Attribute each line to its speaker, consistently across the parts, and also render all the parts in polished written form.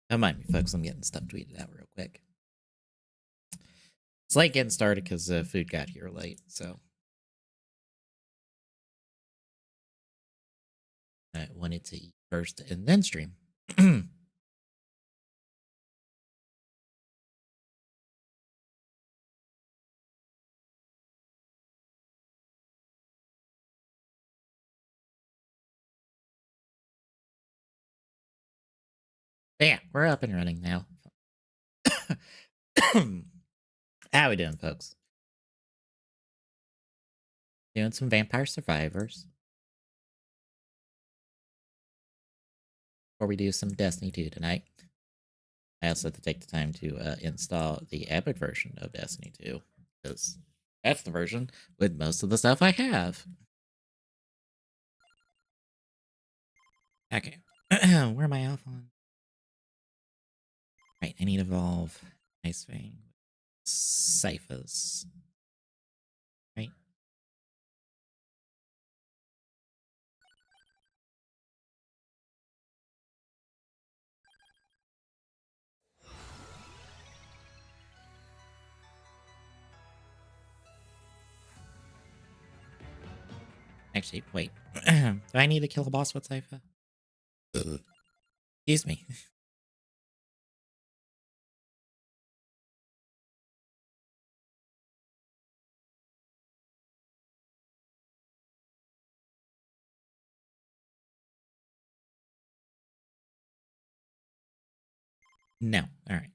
Speaker 1: Don't mind me, folks. I'm getting stuff tweeted out real quick. It's late getting started because food got here late, so I wanted to eat first and then stream. Yeah, we're up and running now. How we doing, folks? Doing some Vampire Survivors. Or we do some Destiny 2 tonight. I also have to take the time to install the Epic version of Destiny 2, because that's the version with most of the stuff I have. Okay. Where am I off on? Right, I need to evolve Ice Fang. Ciphers. Right? Actually, wait. Do I need to kill a boss with Cypher? Excuse me. No. Alright.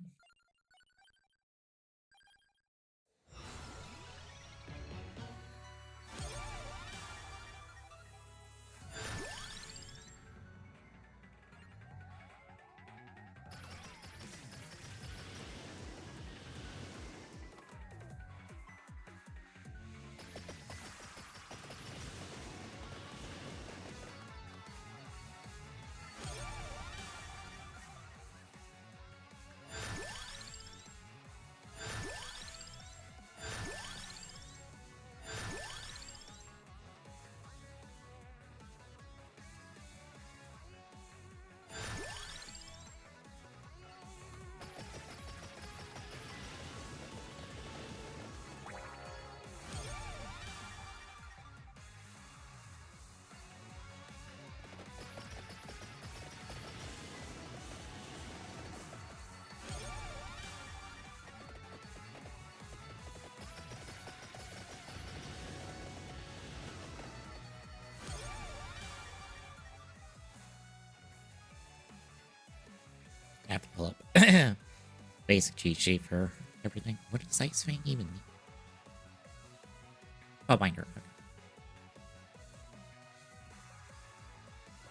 Speaker 1: I have to pull up basic cheat sheet for everything. What does Ice Fang even mean? Oh, binder. Okay.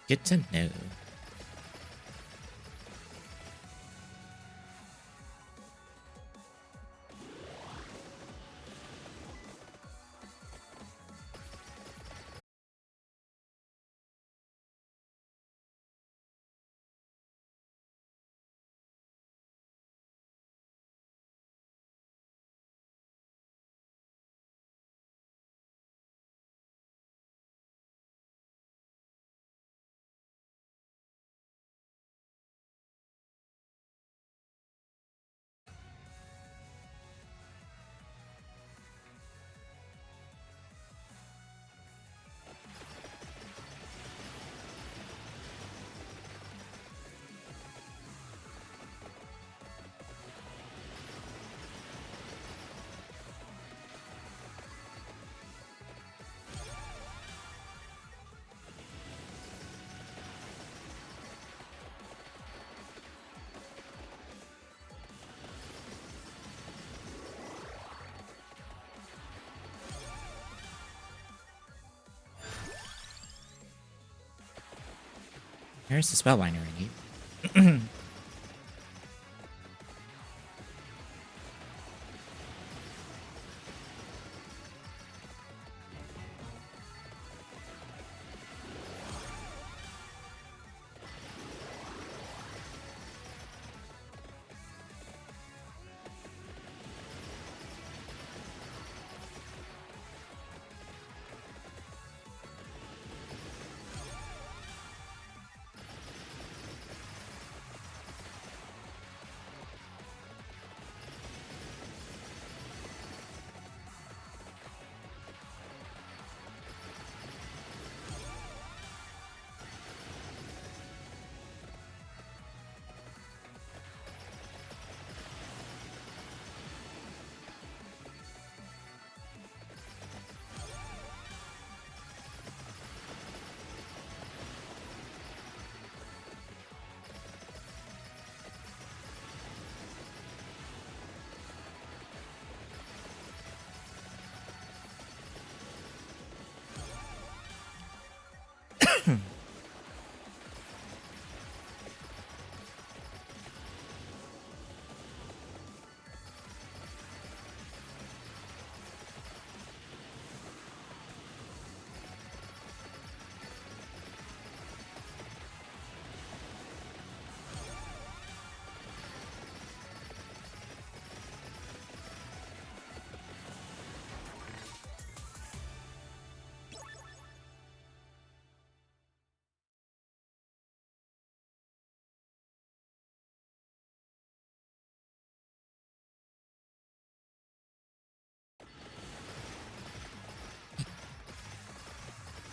Speaker 1: Good to know. Here's the spellbinder I need.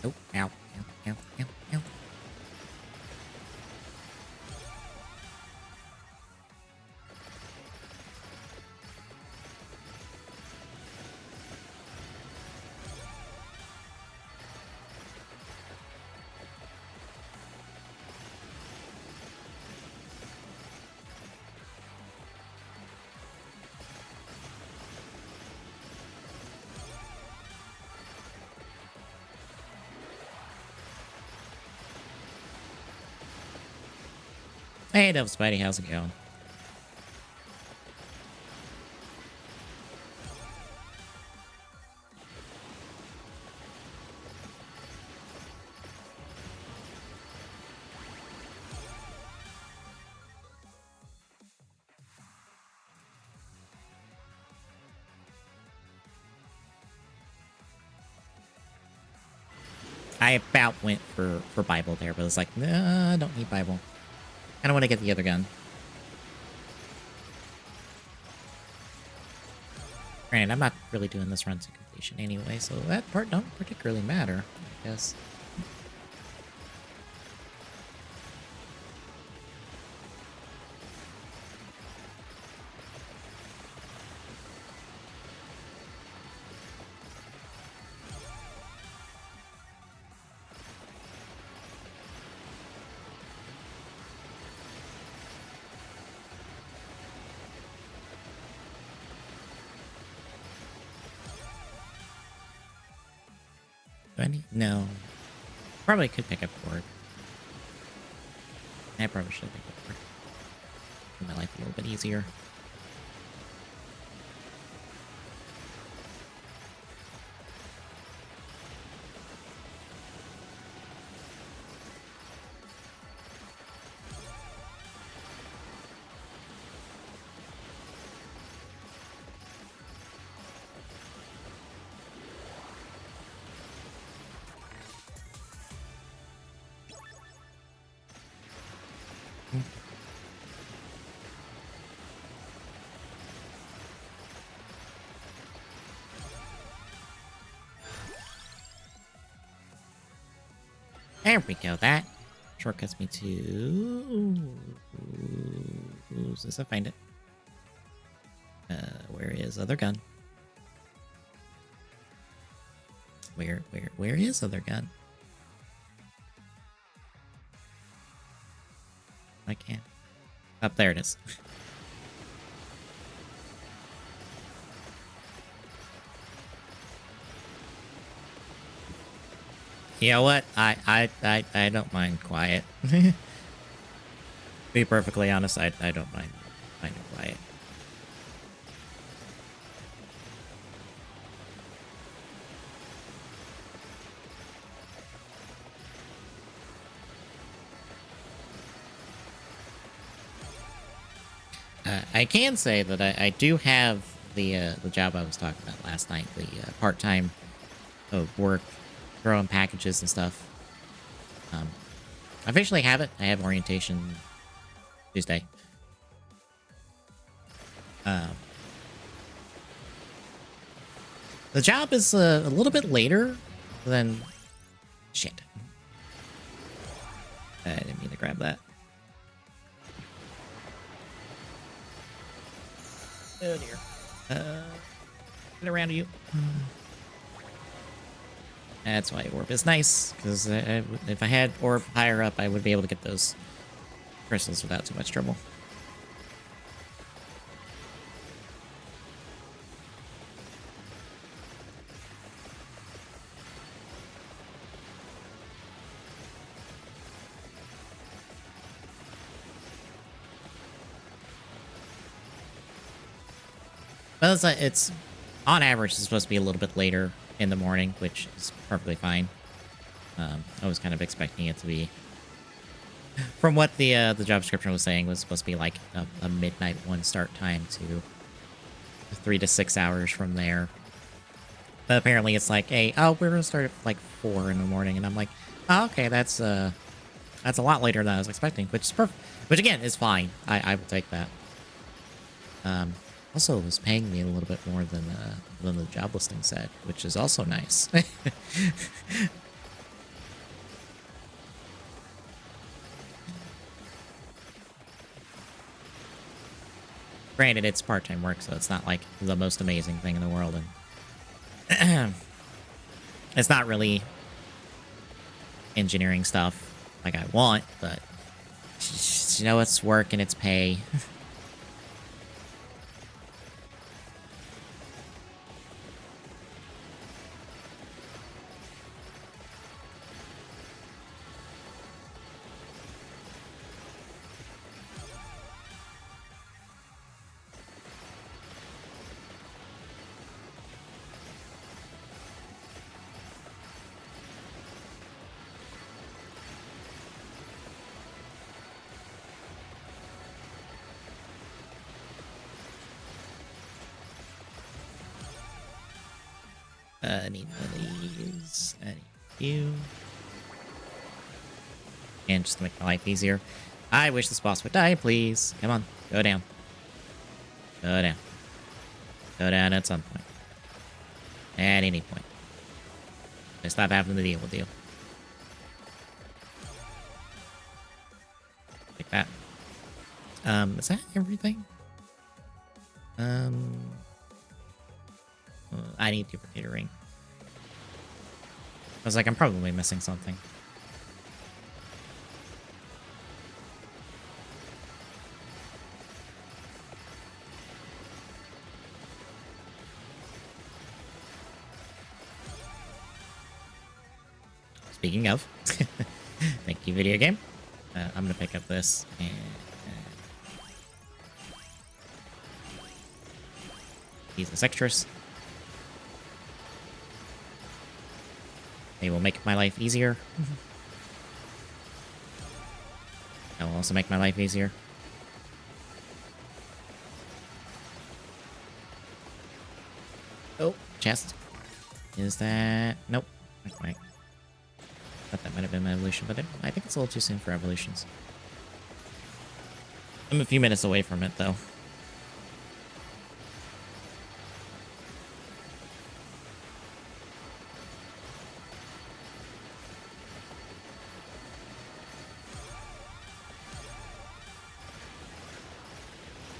Speaker 1: Oh, ow, ow, ow, ow, ow. Hey, Devil Spidey, how's it going? I about went for Bible there, but I was like, nah, I don't need Bible. I don't want to get the other gun. Granted, I'm not really doing this run to completion anyway, so that part don't particularly matter, I guess. Do I need? No. Probably could pick up board. I probably should pick up board. Make my life a little bit easier. There we go. That shortcuts me to... Since I find it. Where is other gun? Where is other gun? I can't. Up there it is. You know what? I don't mind quiet. be perfectly honest, I don't mind it quiet. I can say that I do have the job I was talking about last night, the part-time work, throwing packages and stuff. I officially have it. I have orientation Tuesday. The job is a little bit later than... Shit. I didn't mean to grab that. Oh dear. Get around you. That's why orb is nice, because if I had orb higher up, I would be able to get those crystals without too much trouble. Well, it's on average, it's supposed to be a little bit later in the morning, which is perfectly fine. I was kind of expecting it to be, from what the job description was saying, was supposed to be like a midnight one start time to 3 to 6 hours from there. But apparently it's like, hey, oh, we're gonna start at like 4 in the morning, and I'm like, oh, okay, that's a lot later than I was expecting, which is perfect. Which again is fine. I will take that. Also, it was paying me a little bit more than the job listing said, which is also nice. Granted, it's part-time work, so it's not like the most amazing thing in the world, and it's not really engineering stuff like I want, but you know, it's work and it's pay. I need one of these. I need you. And just to make my life easier. I wish this boss would die, please. Come on, go down. Go down. Go down at some point. At any point. I stop having to deal with you. Like that. Is that everything? I need duplicator ring. I was like, I'm probably missing something. Speaking of, thank you, video game. I'm gonna pick up this and use this extras. They will make my life easier. That will also make my life easier. Oh, chest. Is that... Nope. Not quite. Thought that might have been my evolution, but I think it's a little too soon for evolutions. I'm a few minutes away from it, though.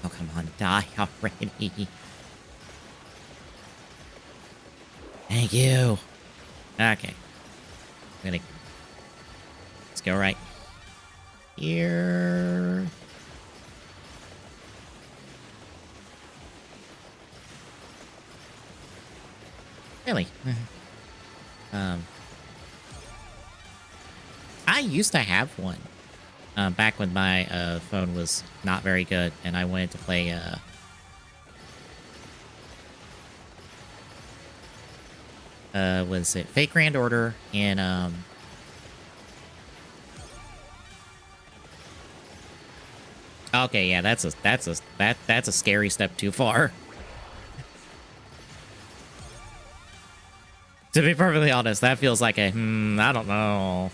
Speaker 1: Oh, come on, die already. Thank you. Okay. I'm gonna... Let's go right here. Really? I used to have one back when my phone was not very good, and I wanted to play was it Fate Grand Order and okay, yeah, that's a scary step too far. To be perfectly honest, that feels like a I don't know.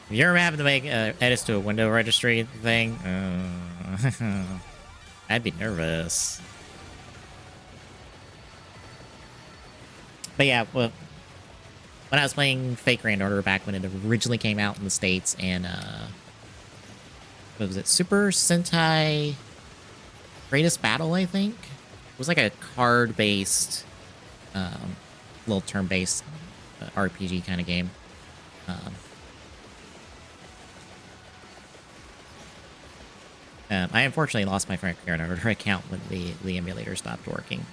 Speaker 1: If you're having to make edits to a window registry thing, I'd be nervous. But yeah, well, when I was playing Fate Grand Order back when it originally came out in the States, and what was it? Super Sentai Greatest Battle, I think? It was like a card-based, little turn-based RPG kind of game. I unfortunately lost my Fate Grand Order account when the emulator stopped working.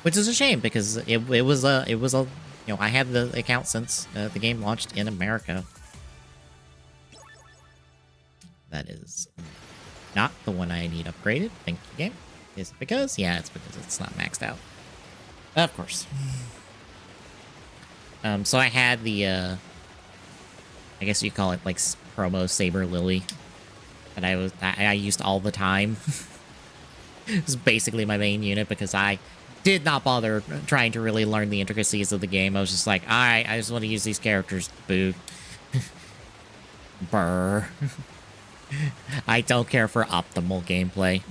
Speaker 1: Which is a shame because it was a I had the account since the game launched in America. That is not the one I need upgraded. Thank you, game. Is it because? Yeah, it's because it's not maxed out. Of course. So I had the I guess you call it like promo Saber Lily that I used all the time. It was basically my main unit because I did not bother trying to really learn the intricacies of the game. I was just like, alright, I just want to use these characters. Boo. Brr. I don't care for optimal gameplay.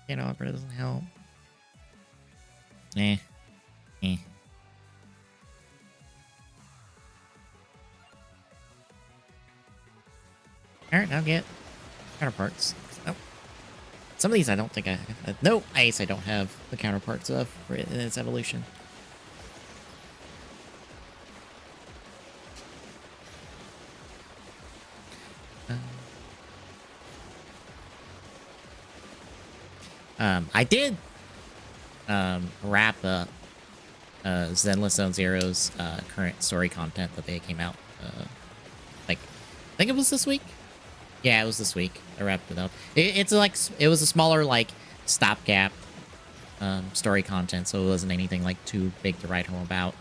Speaker 1: You know, it doesn't help. Eh. Alright, I'll get counterparts. Oh. Some of these I don't think I have. No, Ice I don't have the counterparts of for in its evolution. I did wrap up Zenless Zone Zero's current story content that they came out like I think it was this week. Yeah, it was this week. I wrapped it up. It's like it was a smaller like stopgap story content, so it wasn't anything like too big to write home about.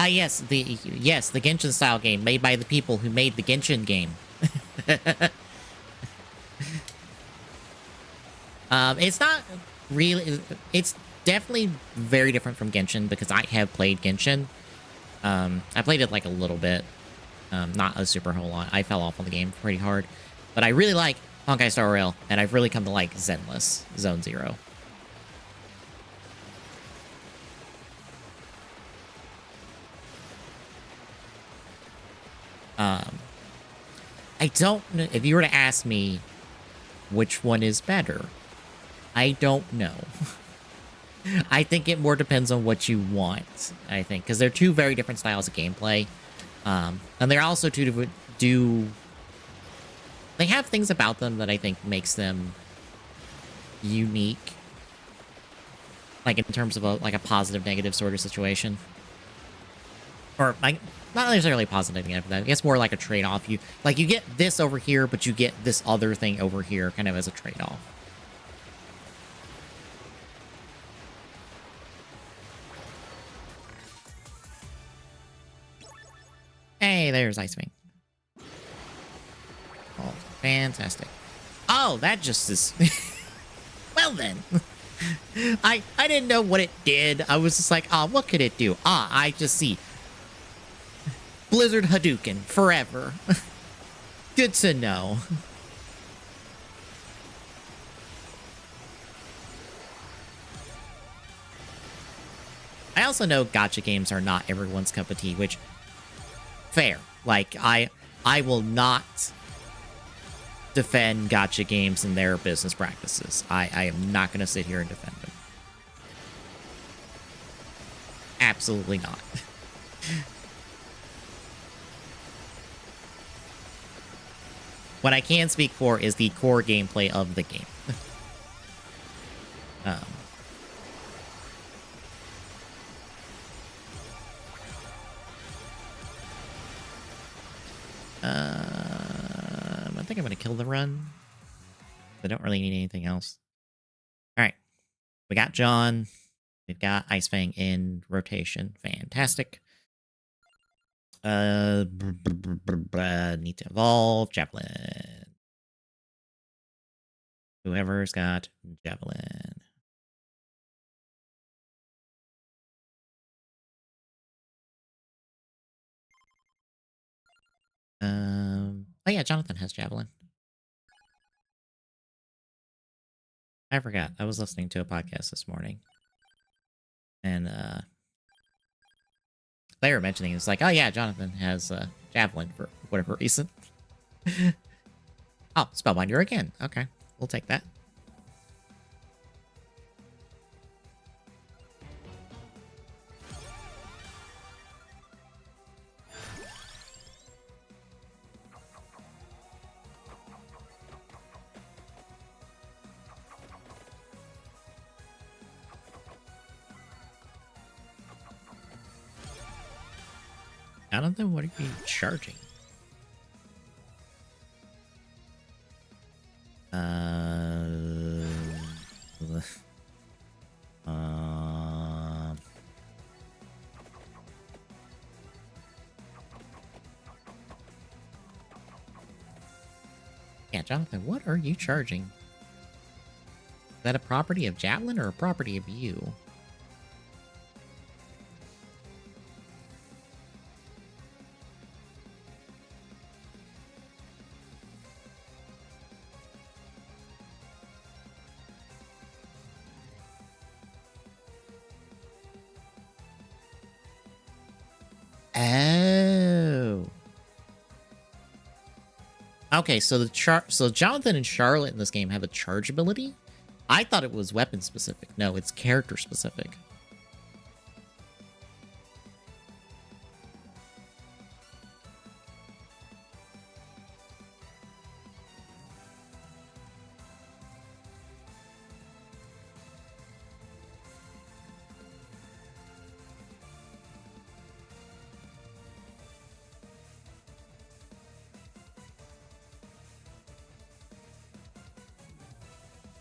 Speaker 1: Yes, the Genshin style game made by the people who made the Genshin game. It's not really. It's definitely very different from Genshin because I have played Genshin. I played it like a little bit, not a super whole lot. I fell off on the game pretty hard, but I really like Honkai Star Rail, and I've really come to like Zenless Zone Zero. I don't know if you were to ask me which one is better. I don't know. I think it more depends on what you want, I think, because they're two very different styles of gameplay. And they're also two different they have things about them that I think makes them unique. Like in terms of a positive negative sort of situation. Or like not necessarily positive negative, I guess more like a trade-off. You get this over here, but you get this other thing over here kind of as a trade-off. Hey, there's Icewing. Oh, fantastic. Oh, that just is... Well then. I didn't know what it did. I was just like, what could it do? I just see. Blizzard Hadouken forever. Good to know. I also know gacha games are not everyone's cup of tea, which fair. Like I will not defend gotcha games and their business practices. I am not going to sit here and defend them. Absolutely not. What I can speak for is the core gameplay of the game. I think I'm going to kill the run. I don't really need anything else. All right. We got John. We've got Ice Fang in rotation. Fantastic. Need to evolve. Javelin. Whoever's got Javelin. Oh yeah, Jonathan has Javelin. I forgot. I was listening to a podcast this morning. And they were mentioning it's like, oh yeah, Jonathan has Javelin for whatever reason. Oh, Spellbinder again. Okay, we'll take that. Jonathan, what are you charging? Yeah, Jonathan, what are you charging? Is that a property of Javelin or a property of you? Oh. Okay, so so Jonathan and Charlotte in this game have a charge ability. I thought it was weapon specific. No, it's character specific.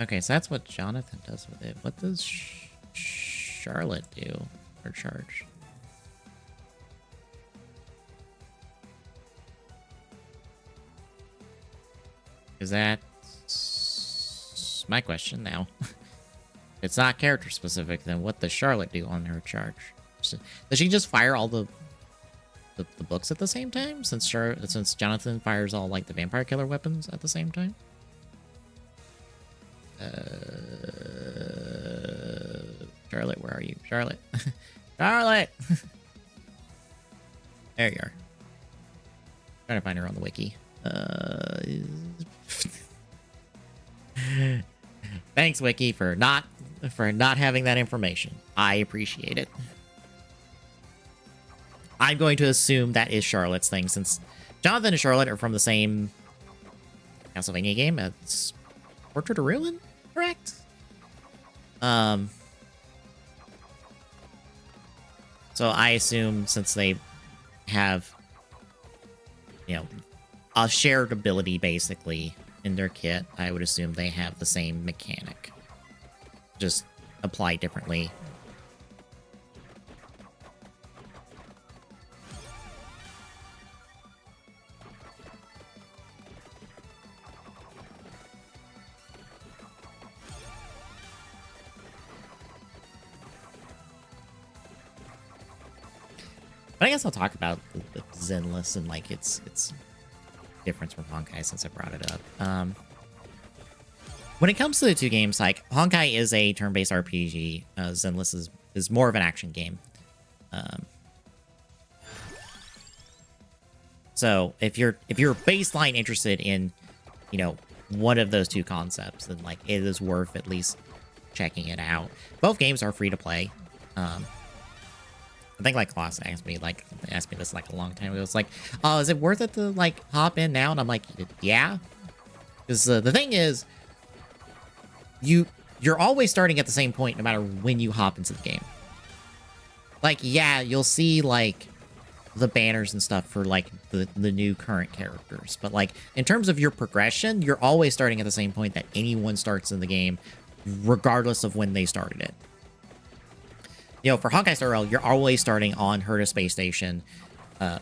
Speaker 1: Okay, so that's what Jonathan does with it. What does Charlotte do or charge? Is that my question now? If it's not character specific, then what does Charlotte do on her charge? Does she just fire all the books at the same time? Since Jonathan fires all like the vampire killer weapons at the same time? Charlotte, where are you? Charlotte. Charlotte! There you are. Trying to find her on the wiki. Thanks, wiki, for not having that information. I appreciate it. I'm going to assume that is Charlotte's thing, since Jonathan and Charlotte are from the same Castlevania game. It's Portrait of Ruin, correct? So I assume since they have, you know, a shared ability basically in their kit, I would assume they have the same mechanic, just applied differently. But I guess I'll talk about the Zenless and like its difference from Honkai since I brought it up. When it comes to the two games, like Honkai is a turn-based RPG, Zenless is more of an action game. So if you're baseline interested in you know, one of those two concepts, then like it is worth at least checking it out. Both games are free to play. I think like Klaus asked me this like a long time ago. It's like, oh, is it worth it to like hop in now? And I'm like, yeah, because the thing is, you're always starting at the same point no matter when you hop into the game. Like, yeah, you'll see like the banners and stuff for like the new current characters, but like in terms of your progression, you're always starting at the same point that anyone starts in the game, regardless of when they started it. You know, for Honkai Star Rail, you're always starting on Herta Space Station,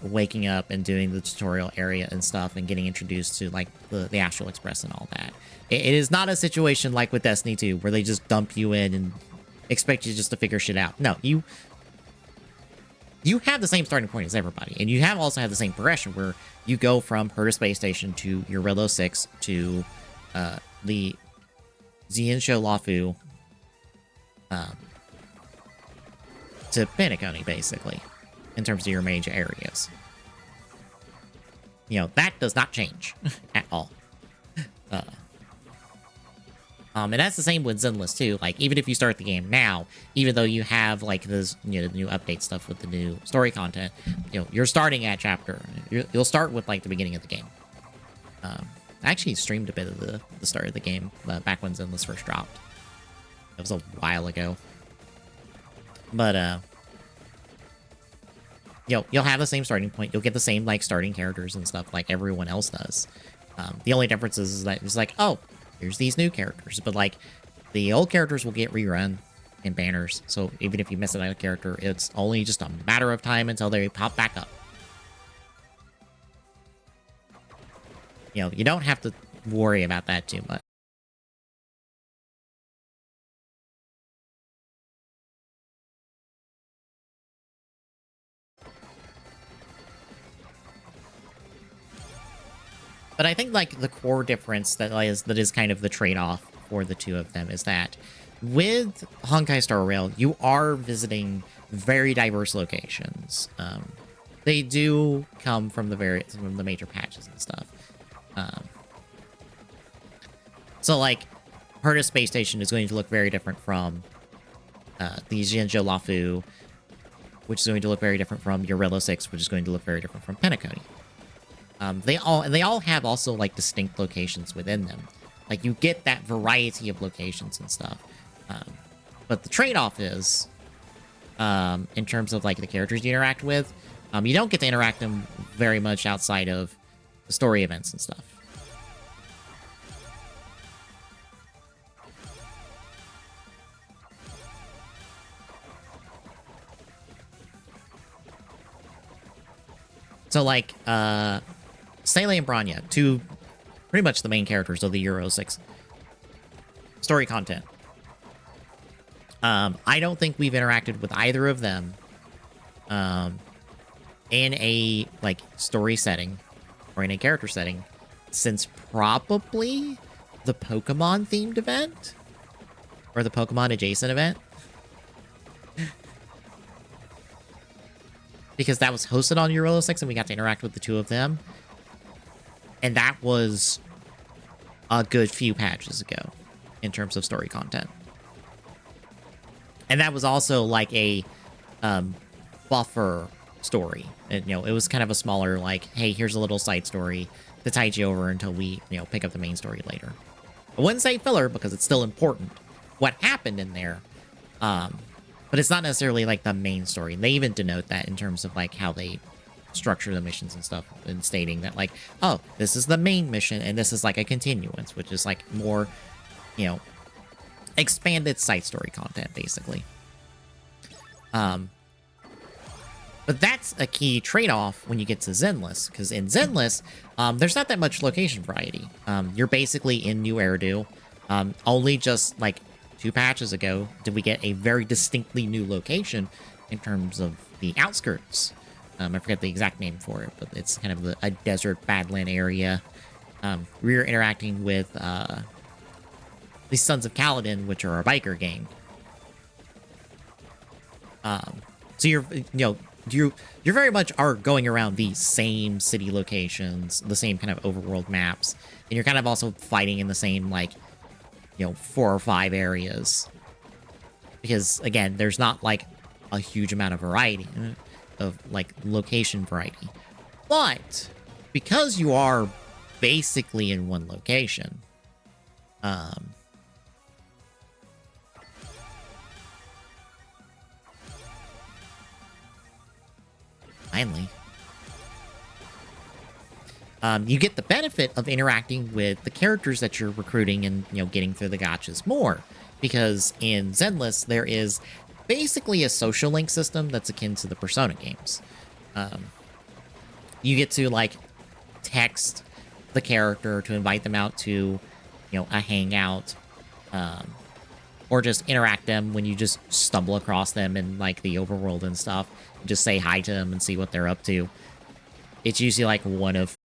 Speaker 1: waking up and doing the tutorial area and stuff and getting introduced to like the Astral Express and all that. It is not a situation like with Destiny 2 where they just dump you in and expect you just to figure shit out. No, you have the same starting point as everybody, and you also have the same progression where you go from Herta Space Station to your Relo 6 to the Xianzhou Luofu, to Penacony, basically, in terms of your major areas. You know, that does not change at all. And that's the same with Zenless too. Like, even if you start the game now, even though you have like this, you know, the new update stuff with the new story content, you know, you're starting at chapter. You'll start with like the beginning of the game. I actually streamed a bit of the start of the game back when Zenless first dropped. It was a while ago. But you'll have the same starting point. You'll get the same like starting characters and stuff like everyone else does. The only difference is that it's like, oh, here's these new characters, but like the old characters will get rerun in banners. So even if you miss another character, it's only just a matter of time until they pop back up. You know, you don't have to worry about that too much. But I think like the core difference that is kind of the trade-off for the two of them is that with Honkai Star Rail, you are visiting very diverse locations. They do come from the major patches and stuff. So like Herta Space Station is going to look very different from the Xianzhou Luofu, which is going to look very different from your Relo 6, which is going to look very different from Penacony. They all have also like distinct locations within them. Like you get that variety of locations and stuff. But the trade-off is, in terms of like the characters you interact with, you don't get to interact them very much outside of the story events and stuff. So like, Sele and Branya, two pretty much the main characters of the Euro 6 story content. I don't think we've interacted with either of them in a like story setting or in a character setting since probably the Pokemon themed event or the Pokemon adjacent event. Because that was hosted on Euro 6 and we got to interact with the two of them. And that was a good few patches ago in terms of story content. And that was also like a buffer story. And, you know, it was kind of a smaller, like, hey, here's a little side story to tide you over until we, you know, pick up the main story later. I wouldn't say filler because it's still important what happened in there. But it's not necessarily like the main story. And they even denote that in terms of like how they structure the missions and stuff, and stating that like, oh, this is the main mission and this is like a continuance, which is like more, you know, expanded side story content basically. But that's a key trade-off when you get to Zenless, because in Zenless, there's not that much location variety. You're basically in New Eridu. Only just like 2 patches ago did we get a very distinctly new location in terms of the outskirts. I forget the exact name for it, but it's kind of a desert badland area. We're interacting with the Sons of Kaladin, which are a biker gang. So you're, you know, you very much are going around the same city locations, the same kind of overworld maps, and you're kind of also fighting in the same, like, 4 or 5 areas. Because again, there's not like a huge amount of variety of like location variety. But because you are basically in one location, finally, you get the benefit of interacting with the characters that you're recruiting and, getting through the gotchas more. Because in Zenless, there is basically a social link system that's akin to the Persona games. You get to, like, text the character to invite them out to, a hangout, or just interact them when you just stumble across them in, like, the overworld and stuff. Just say hi to them and see what they're up to. It's usually, like, one of